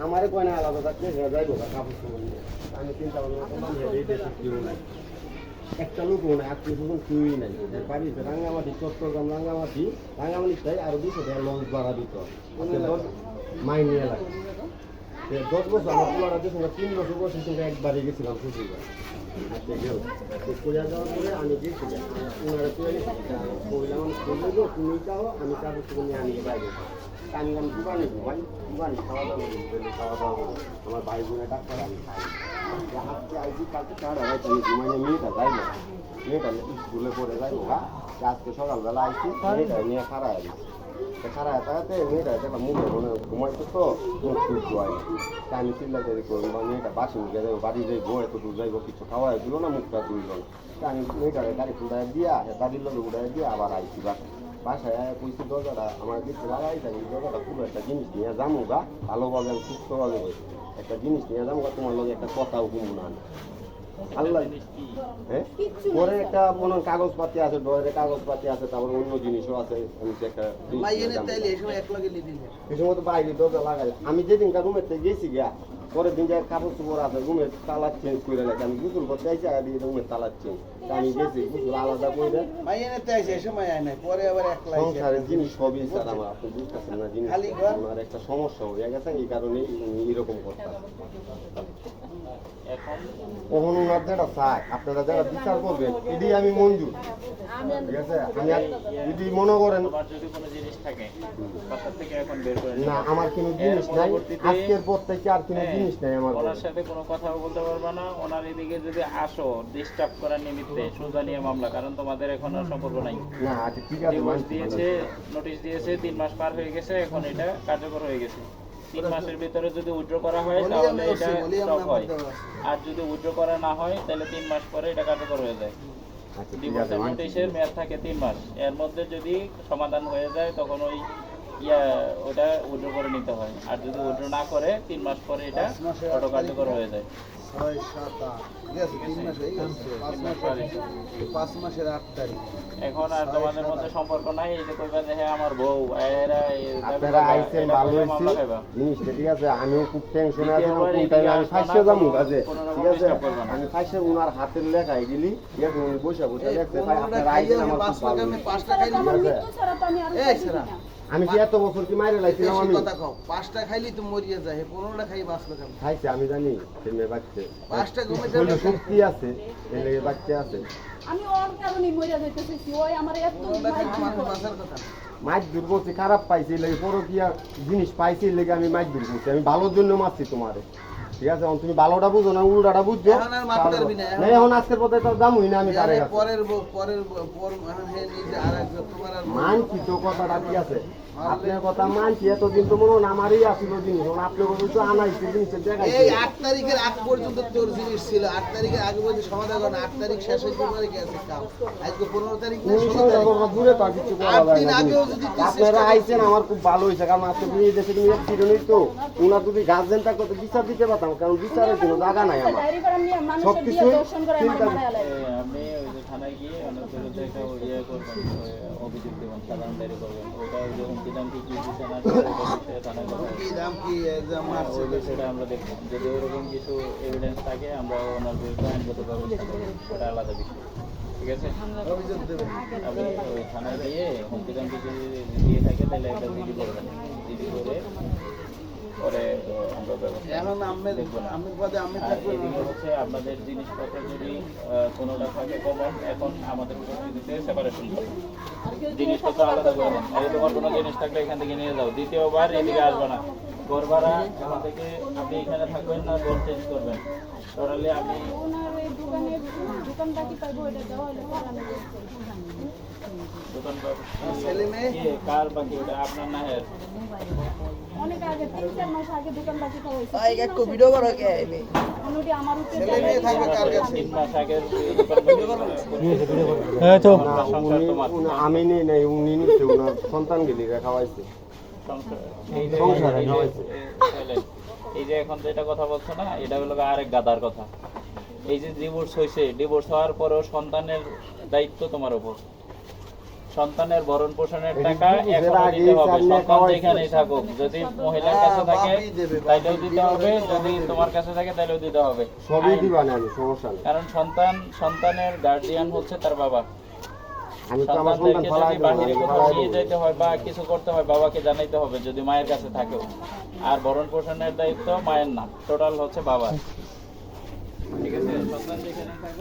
আমারে কয় না আলাদা থাকলে হয়ে যাইব কাপড় আমি চিন্তা ভাবনা করলাম কেউ নাই একটা লোক নাই আত্মীয় স্বজন কেউই নাই বাড়িতে রাঙ্গামাটি চট্টগ্রাম রাঙ্গামাটি রাঙ্গামাটিটাই আরো 200 টাকা লঞ্চ ভাড়া দিত মাইনে এলাকা 10 বছর আমার পুরাটা দেখুন 3 বছর বয়সের সঙ্গে একবারই গেছিলাম শ্বশুরবাড়ি যাওয়ার পরে আমি গেছি ওনারা বললাম তুমি যাও আমি কাগজ নিয়ে আনি বাইরে আমি দোকানে ঘুমাই দোকানে খাওয়া দাওয়া আমার ভাই বোনের ডাক্তার আমি খাই আজকে আইসি কালকে চার আড়াইটা আমি ঘুমাইলে মেয়েটা স্কুলে পড়ে যাইবো আজকে সকালবেলা আইসি মেয়েটা নিয়ে খারাপ আছি খারাপ থাকাতে মেয়েটা একটা মুখে মনে ঘুমাইতো তো মুখ টুক হয় তা আমি চিল্লাতে করবো বা মেয়েটা বাসি মুখে যাবো বাড়ি যাইবো এত দূর যাইবো কিছু খাওয়া দিল না মুখটা তুলল না তা আমি মেয়েটারে গাড়ি উড়াই দিয়া গাড়ির লোক উড়াই দিয়ে আবার আইসি বাসায় কইছি দরজাটা আমার দিচ্ছে লাগাই যাই দরজাটা পুরো একটা জিনিস নিয়ে যাবো গা ভালোভাবে আমি সুস্থভাবে একটা জিনিস নিয়ে যাবো গা তোমার লগে একটা কথাও ঘুমবো না আল্লাহ হ্যাঁ পরে একটা মনে কাগজপাতি আছে ডয়ের কাগজপাতি আছে তারপর অন্য জিনিসও আছে আমি একটা এই সময় তো বাইরে দরজা লাগাই আমি যেদিনকার রুমের থেকে গেছি গিয়া পরের দিন যাই কাপড় চোপড় আছে রুমের তালা চেঞ্জ করে রাখি আমি গুসল করতে আইসি আর রুমের তালা চেঞ্জ আমি গেছি গুসল আলাদা করে সংসারের জিনিস সবই স্যার আমার আপনি বুঝতেছেন না জিনিস আমার একটা সমস্যা হয়ে গেছে এই কারণে এরকম করতে কখন ওনার যেটা চায় আপনারা যারা বিচার করবেন এটি আমি মঞ্জুর ঠিক আছে আমি যদি মনে করেন না আমার কোনো জিনিস নাই আজকের পর থেকে আর কোনো জিনিস নাই আমার ওনার সাথে কোনো কথা বলতে পারবে না ওনার এদিকে যদি আসো ডিস্টার্ব করার নিমিত্তে সোজা নিয়ে মামলা কারণ তোমাদের এখন আর সম্পর্ক নাই না আচ্ছা ঠিক আছে নোটিশ দিয়েছে 3 মাস পার হয়ে গেছে এখন এটা কার্যকর হয়ে গেছে 3 মাসের ভিতরে যদি উইথড্র করা হয় তাহলে এটা স্টপ হয় আর যদি উইথড্র করা না হয় তাহলে 3 মাস পরে এটা কার্যকর হয়ে যায় ডিভোর্সের নোটিশের মেয়াদ থাকে 3 মাস এর মধ্যে যদি সমাধান হয়ে যায় তখন ওই ওটা উইথড্র করে নিতে হয় আর যদি উইথড্র না করে 3 মাস পরে এটা অটো কার্যকর হয়ে যায় 5 মাসের 8 তারিখ এখন আর তোমাদের মধ্যে সম্পর্ক নাই এই যে কইবা যে হ্যাঁ আমার বউ আপনারা আইছেন ভালো হইছে জিনিসটা ঠিক আছে আমিও খুব টেনশনে আছি কোন টাইমে আমি ফাঁসে যাবো কাজে ঠিক আছে আমি ফাঁসে ওনার হাতের লেখাই গেলি ঠিক আছে উনি বসে বসে দেখতে ভাই আপনারা আইছেন আমার খুব ভালো আমি 5 টাকা খাইলি আমার মৃত্যু ছাড়া তো আমি আর আমি কি এত বছর কি মাইরে লাইছিলাম আমি কথা কও 5টা খাইলি তো মরিয়া যায় 15টা খাই বাঁচলো কেন খাইছে আমি জানি তুমি বাচ্চা 5টা ঘুমাইতে হলে শক্তি আছে এর লাগি বাচ্চা আছে আমি ওর কারণে মরিয়া যাইতেছি ওই আমার এত বাঁচার কথা মাছ দূর করছি খারাপ পাইছি লাগে বড় কি জিনিস পাইছি লাগে আমি মাছ দূর করছি আমি ভালোর জন্য মারছি তোমারে ঠিক আছে তুমি ভালোটা বুঝো না উল্টাটা বুঝছো এখন আর মারতে পারবি না না এখন আজকের পথে তো দামই না আমি তারে পরের পর হে নিজে আরেক তোমার আর মানছি তো কথাটা ঠিক আছে আপনার কথা মানছি এতদিন তো মনে হয় আমারই আসিল জিনিস আপনি বলছেন তো আনাইছে জিনিসের জায়গায় এই 8 তারিখের আগ পর্যন্ত তোর জিনিস ছিল 8 তারিখের আগে বলতে সমাধান করো 8 তারিখ শেষ হইতে পারে কি আছে কাম আজকে 15 তারিখ না 16 তারিখ দূরে তো কিছু করা যায় না আপনারা আইছেন আমার খুব ভালো হইছে কারণ আজকে তুমি দেশে তুমি একটু তো উনার যদি গার্জেনটা কত বিচার দিতে পারতাম কারণ বিচারের কোনো জায়গা নাই আমার সবকিছু আমি ওই যে থানায় গিয়ে ওনার বিরুদ্ধে একটা ইয়ে করবেন অভিযোগ দেবেন সাধারণ ডায়েরি করবেন ওটা যখন কিদাম কি দিচ্ছে না থানায় কিদাম কি মারছে সেটা আমরা দেখব যদি ওরকম কিছু এভিডেন্স থাকে আমরা ওনার বিরুদ্ধে আইনগত ব্যবস্থা করব ওটা আলাদা বিষয় ঠিক আছে অভিযোগ দেবেন আমি ওই থানায় গিয়ে হুমকিদাম কিছু দিয়ে থাকে তাহলে একটা জিডি করবেন জিডি করে পরে আমরা ব্যবস্থা এখন আমি পদে আমি থাকবো এদিকে হচ্ছে আপনাদের জিনিসপত্র যদি কোনোটা থাকে কমন এখন আমাদের পরিস্থিতিতে সেপারেশন করবেন জিনিসপত্র আলাদা করবেন এই তোমার কোনো জিনিস থাকলে এখান থেকে নিয়ে যাও দ্বিতীয়বার এদিকে আসবে না ঘর ভাড়া এখান থেকে আপনি এখানে থাকবেন না ঘর চেঞ্জ করবেন টোটালি আমি দোকান ছেলে মেয়ে কার বাকি ওটা আপনার না হের অনেক আগে 3-4 মাস আগে দোকান বাকি হইছে আই একটু ভিডিও করো কে আইবে অনুটি আমার উপরে ছেলে মেয়ে থাকবে কার কাছে 3 মাস আগে দোকান ভিডিও করো এই তো আমি নেই উনি নিতে ওনার সন্তান গেলি খাওয়াইছে সংসারে খাওয়াইছে এই যে এখন যেটা কথা বলছো না এটা হলো আরেক গাদার কথা এই যে ডিভোর্স হয়েছে ডিভোর্স হওয়ার পরেও সন্তানের দায়িত্ব তোমার উপর সন্তানের ভরণ পোষণের টাকা এর এখনো আগে দিতে হবে, সামনে সন্তান খাওয়াইছে। যেখানেই থাকুক। যদি মহিলার কাছে থাকে বাপই দেবে, বাপই তাইলেও দিতে দিতে হবে, হবে, যদি বাবাই তোমার কাছে থাকে তাইলেও দিতে হবে। সবই আইন। দিবা না আমি, সমস্যা নেই। কারণ সন্তানের গার্ডিয়ান হচ্ছে তার বাবা। আমি তো আমার সন্তান সন্তানদেরকে ফালাই যদি দেবো না, বাহিরে আমি কোথাও ফালাই নিয়ে দেবো। যেতে হয় বা কিছু করতে হয়, বাবাকে জানাইতে হবে যদি মায়ের কাছে থাকেও। আর ভরণ পোষণের দায়িত্ব মায়ের না, টোটাল হচ্ছে বাবার। ঠিক আছে, সন্তান যেখানে থাকুক